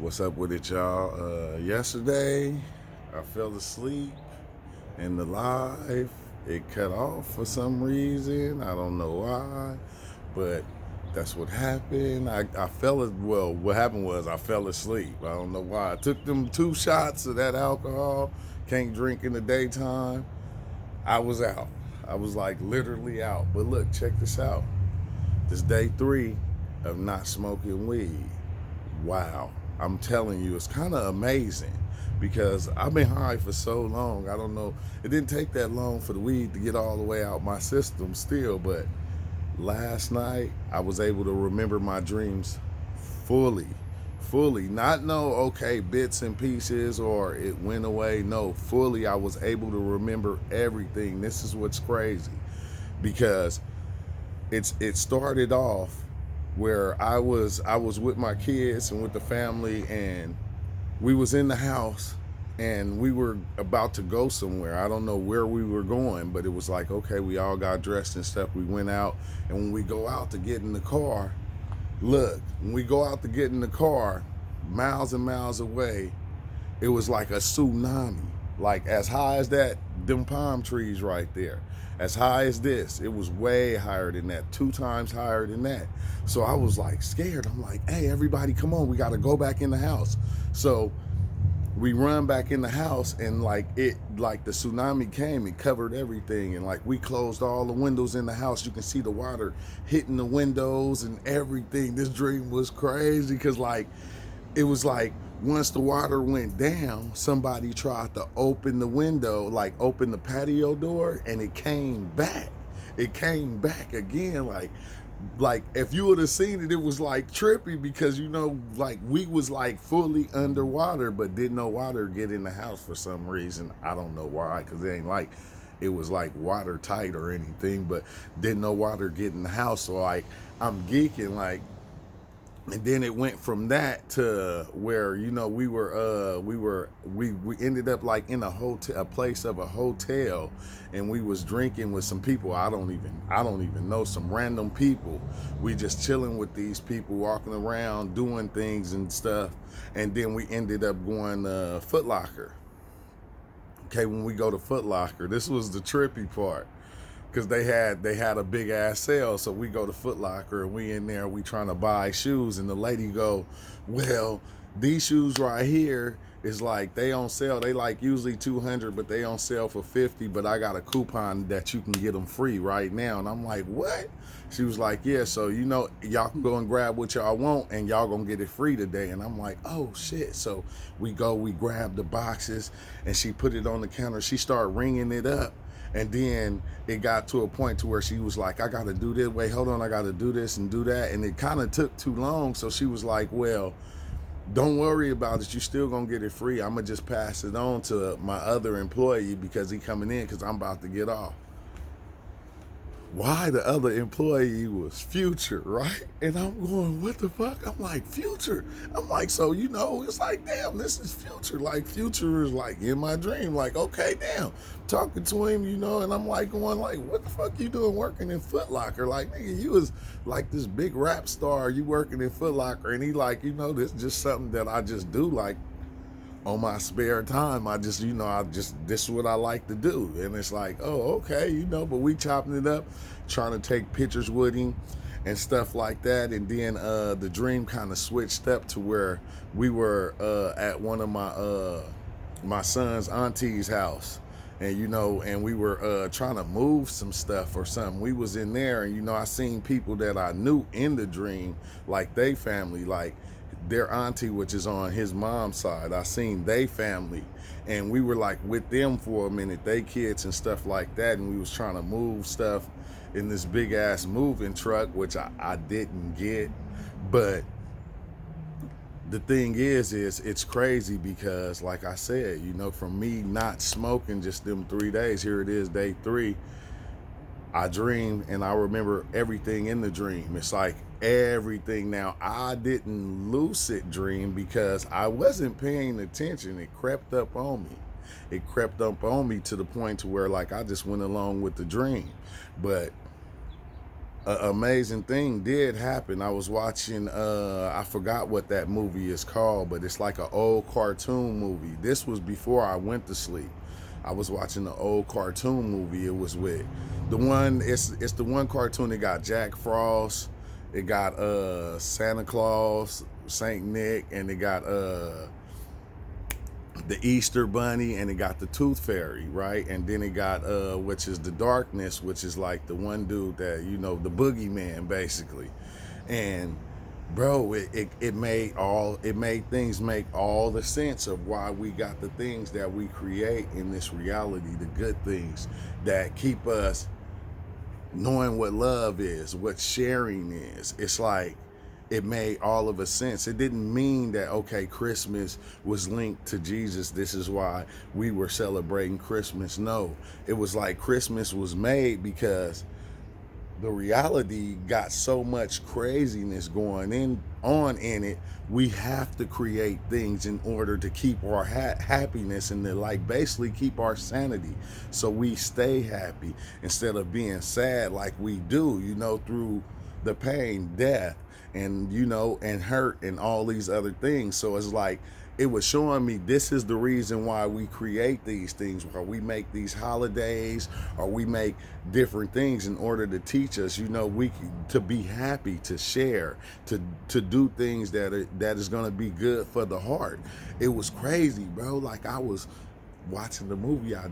What's up with it, y'all? Yesterday, I fell asleep in the live. It cut off for some reason. I don't know why, but that's what happened. I fell, well, what happened was I fell asleep. I don't know why. I took them 2 shots of that alcohol. Can't drink in the daytime. I was out. I was like literally out. But look, check this out. This day 3 of not smoking weed. Wow. I'm telling you, it's kind of amazing because I've been high for so long. I don't know. It didn't take that long for the weed to get all the way out my system still, but last night I was able to remember my dreams fully. Fully. Not know, okay, bits and pieces or it went away. No, fully I was able to remember everything. This is what's crazy because it started off where I was with my kids and with the family, and we was in the house and we were about to go somewhere. I don't know where we were going, but it was like, okay, we all got dressed and stuff. We went out, and when we go out to get in the car, look, when we go out to get in the car, miles and miles away, it was like a tsunami, like as high as that, them palm trees right there, as high as this. It was way higher than that, 2 times higher than that. So I was like scared. I'm like, hey, everybody, come on, we got to go back in the house. So we run back in the house, and like the tsunami came and covered everything, and like we closed all the windows in the house. You can see the water hitting the windows and everything. This dream was crazy because like it was like once the water went down, somebody tried to open the window, like open the patio door, and it came back. It came back again, like if you would have seen it, it was like trippy because like we was like fully underwater, but didn't know water get in the house for some reason. I don't know why, because it ain't like it was like watertight or anything, but didn't know water get in the house. So like I'm geeking like, and then it went from that to where we ended up like in a hotel, a place of a hotel, and we was drinking with some people. I don't even know, some random people. We just chilling with these people, walking around doing things and stuff, and then we ended up going to Foot Locker. Okay, when we go to Foot Locker, this was the trippy part because they had a big ass sale. So we go to Foot Locker and we in there, we trying to buy shoes, and the lady go, well, these shoes right here is like they on sale. They like usually 200, but they on sale for 50. But I got a coupon that you can get them free right now. And I'm like, what? She was like, yeah. So y'all can go and grab what y'all want, and y'all gonna get it free today. And I'm like, oh shit. So we grab the boxes, and she put it on the counter. She started ringing it up. And then it got to a point to where she was like, I got to do this. Wait, hold on. I got to do this and do that. And it kind of took too long. So she was like, well, don't worry about it. You still going to get it free. I'm going to just pass it on to my other employee because he coming in because I'm about to get off. Why the other employee was Future, right? And I'm going, what the fuck? I'm like, Future. I'm like, so it's like, damn, this is Future. Like Future is like in my dream. Like, okay, damn. Talking to him, and I'm like going like, what the fuck you doing working in Foot Locker? Like, nigga, you was like this big rap star, you working in Foot Locker, and he like, this is just something that I just do, like on my spare time. This is what I like to do. And it's like, oh, okay, but we chopping it up, trying to take pictures with him and stuff like that. And then the dream kind of switched up to where we were at one of my son's auntie's house. And we were trying to move some stuff or something. We was in there, and I seen people that I knew in the dream, like they family, like their auntie, which is on his mom's side. I seen they family, and we were like with them for a minute, they kids and stuff like that, and we was trying to move stuff in this big ass moving truck, which I didn't get. But the thing is it's crazy because like I said, from me not smoking just them 3 days, here it is day 3, I dream and I remember everything in the dream. It's like everything. Now, I didn't lucid dream because I wasn't paying attention. It crept up on me. It crept up on me to the point to where like I just went along with the dream. But amazing thing did happen. I was watching I forgot what that movie is called, but it's like an old cartoon movie. This was before I went to sleep. I was watching the old cartoon movie. It was with the one it's the one cartoon that got Jack Frost, it got Santa Claus, Saint Nick, and it got the Easter Bunny, and it got the Tooth Fairy, right? And then it got which is the Darkness, which is like the one dude that, you know, the boogeyman basically. And bro, it made things make all the sense of why we got the things that we create in this reality, the good things that keep us knowing what love is, what sharing is. It's like it made all of a sense. It didn't mean that, okay, Christmas was linked to Jesus. This is why we were celebrating Christmas. No, it was like Christmas was made because the reality got so much craziness going on in it. We have to create things in order to keep our happiness and to like basically keep our sanity, so we stay happy instead of being sad like we do, you know, through the pain, death, and you know, and hurt and all these other things. So it's like it was showing me this is the reason why we create these things, why we make these holidays, or we make different things in order to teach us, you know, to be happy, to share, to do things that is going to be good for the heart. It was crazy, bro. Like I was watching the movie, I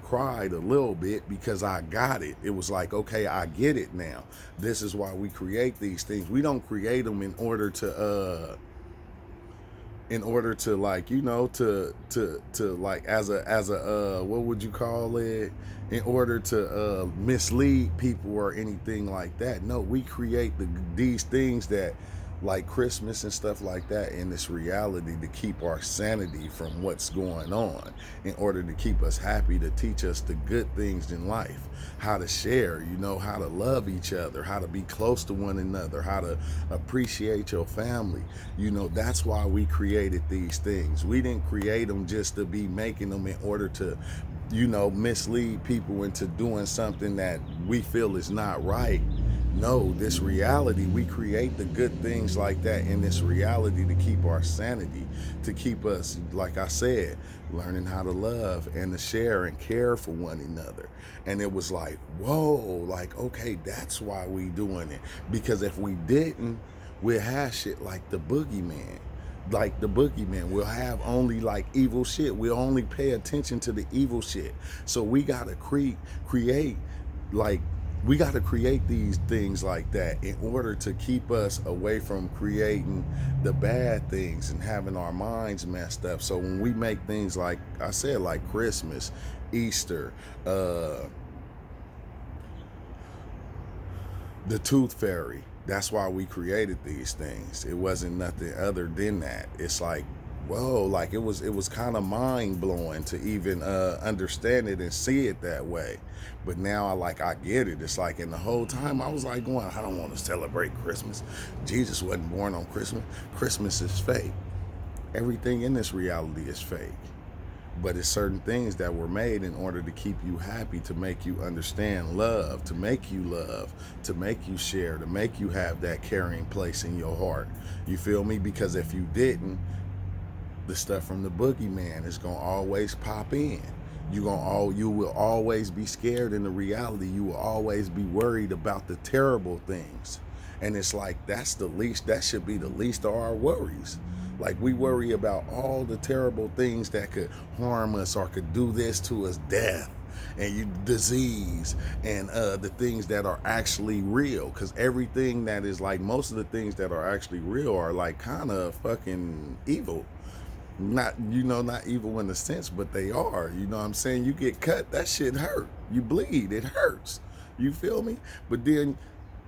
cried a little bit because I got it. It was like, okay, I get it now. This is why we create these things. We don't create them in order to like, you know, to like as a what would you call it, in order to mislead people or anything like that. No, we create these things that like Christmas and stuff like that in this reality to keep our sanity from what's going on, in order to keep us happy, to teach us the good things in life, how to share, you know, how to love each other, how to be close to one another, how to appreciate your family. You know, that's why we created these things. We didn't create them just to be making them in order to, you know, mislead people into doing something that we feel is not right. No, this reality, we create the good things like that in this reality to keep our sanity, to keep us, like I said, learning how to love and to share and care for one another. And it was like, whoa, like, okay, that's why we doing it. Because if we didn't, we'll have shit like the boogeyman. Like the boogeyman, we'll have only like evil shit. We'll only pay attention to the evil shit. So we gotta create like we got to create these things like that in order to keep us away from creating the bad things and having our minds messed up. So when we make things like I said, like Christmas, Easter, the Tooth Fairy, that's why we created these things. It wasn't nothing other than that. It's like, whoa, like it was kind of mind blowing to even understand it and see it that way. But now I get it. It's like, and the whole time I was like going, I don't want to celebrate Christmas. Jesus wasn't born on Christmas. Christmas is fake. Everything in this reality is fake. But it's certain things that were made in order to keep you happy, to make you understand love, to make you love, to make you share, to make you have that caring place in your heart. You feel me? Because if you didn't, the stuff from the boogeyman is gonna always pop in. You will always be scared in the reality. You will always be worried about the terrible things. And it's like that should be the least of our worries. Like we worry about all the terrible things that could harm us or could do this to us, death and disease, and the things that are actually real. Because everything that is like, most of the things that are actually real are like kind of fucking evil. Not, you know, not evil in the sense, but they are. You know what I'm saying? You get cut, that shit hurt. You bleed, it hurts. You feel me? But then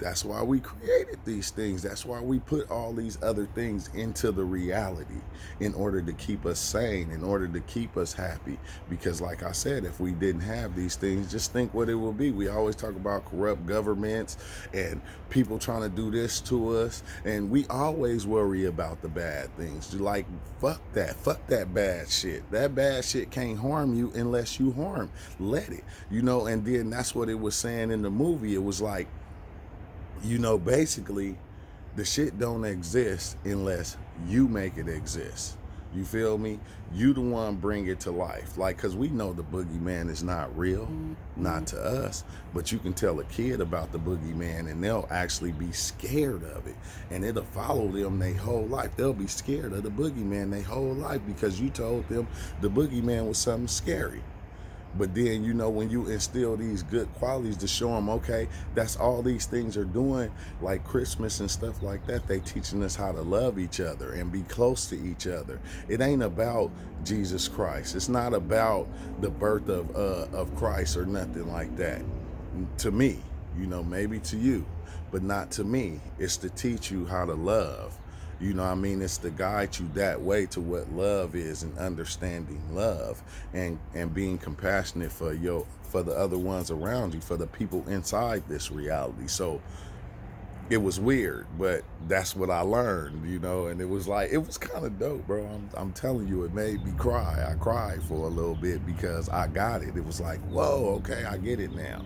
That's why we created these things. That's why we put all these other things into the reality in order to keep us sane, in order to keep us happy. Because, like I said, if we didn't have these things, just think what it would be. We always talk about corrupt governments and people trying to do this to us. And we always worry about the bad things. Like, fuck that. Fuck that bad shit. That bad shit can't harm you unless you harm. Let it. And then that's what it was saying in the movie. It was like, basically, the shit don't exist unless you make it exist. You feel me? You the one bring it to life. Like, cause we know the boogeyman is not real, not to us, but you can tell a kid about the boogeyman and they'll actually be scared of it. And it'll follow them their whole life. They'll be scared of the boogeyman their whole life because you told them the boogeyman was something scary. But then, when you instill these good qualities to show them, okay, that's all these things are doing, like Christmas and stuff like that. They teaching us how to love each other and be close to each other. It ain't about Jesus Christ. It's not about the birth of Christ or nothing like that. To me, maybe to you, but not to me. It's to teach you how to love. It's to guide you that way to what love is and understanding love and being compassionate for the other ones around you, for the people inside this reality. So it was weird, but that's what I learned, and it was kind of dope, bro. I'm telling you, it made me cry. I cried for a little bit because I got it. It was like, whoa, okay, I get it now.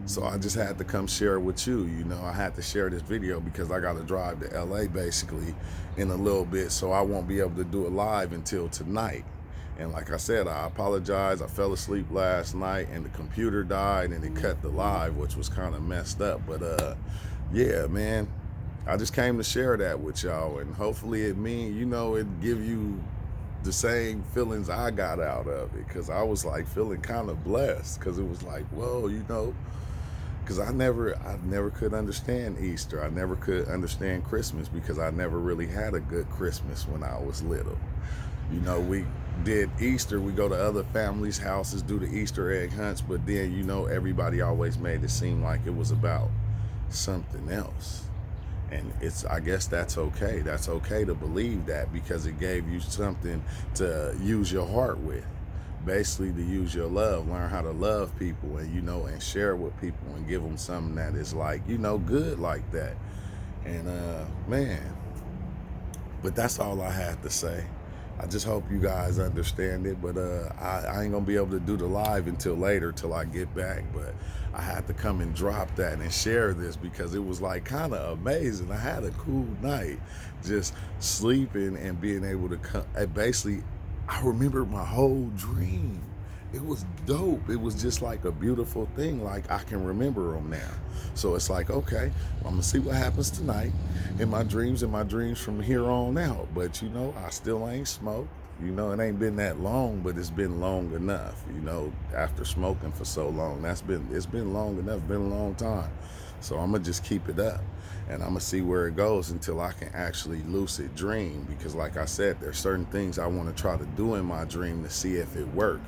So I just had to come share it with you. I had to share this video because I got to drive to LA basically in a little bit. So I won't be able to do it live until tonight. And like I said, I apologize. I fell asleep last night and the computer died and it cut the live, which was kind of messed up. But yeah, man, I just came to share that with y'all. And hopefully it give you the same feelings I got out of it. Because I was like feeling kind of blessed because it was like, whoa, because I never could understand Easter. I never could understand Christmas because I never really had a good Christmas when I was little. We did Easter, we go to other families' houses, do the Easter egg hunts, but then, everybody always made it seem like it was about something else. And I guess that's okay. That's okay to believe that because it gave you something to use your heart with. Basically to use your love, learn how to love people and and share with people and give them something that is like good like that. And man, but that's all I had to say. I just hope you guys understand it, but I ain't gonna be able to do the live until later, till I get back. But I had to come and drop that and share this because it was like kind of amazing. I had a cool night just sleeping and being able to come. Basically, I remember my whole dream. It was dope. It was just like a beautiful thing. Like I can remember them now. So it's like, okay, well, I'm gonna see what happens tonight in my dreams from here on out. But I still ain't smoked. It ain't been that long, but it's been long enough. After smoking for so long, it's been long enough. Been a long time. So I'm gonna just keep it up. And I'm gonna see where it goes until I can actually lucid dream. Because like I said, there's certain things I want to try to do in my dream to see if it works.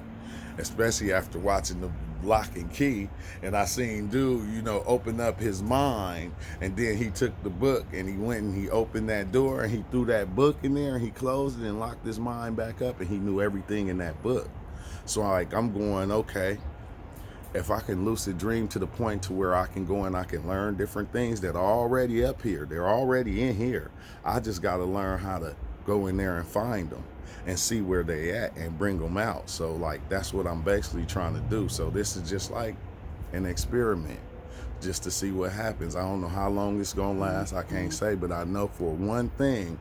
Especially after watching the Lock and Key, and I seen dude, open up his mind, and then he took the book and he went and he opened that door and he threw that book in there and he closed it and locked his mind back up and he knew everything in that book. So I'm going, okay, if I can lucid dream to the point to where I can go and I can learn different things that are already up here, they're already in here. I just got to learn how to go in there and find them and see where they at and bring them out. So that's what I'm basically trying to do. So this is just like an experiment just to see what happens. I don't know how long it's gonna last. I can't say, but I know one thing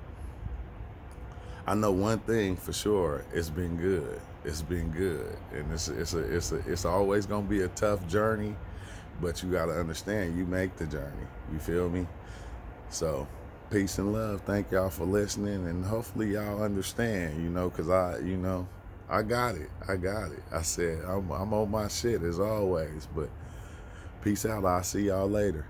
for sure. It's been good. It's been good, and it's always gonna be a tough journey, but you gotta understand you make the journey. You feel me? So peace and love. Thank y'all for listening, and hopefully y'all understand, because I got it. I said I'm on my shit as always, but peace out. I'll see y'all later.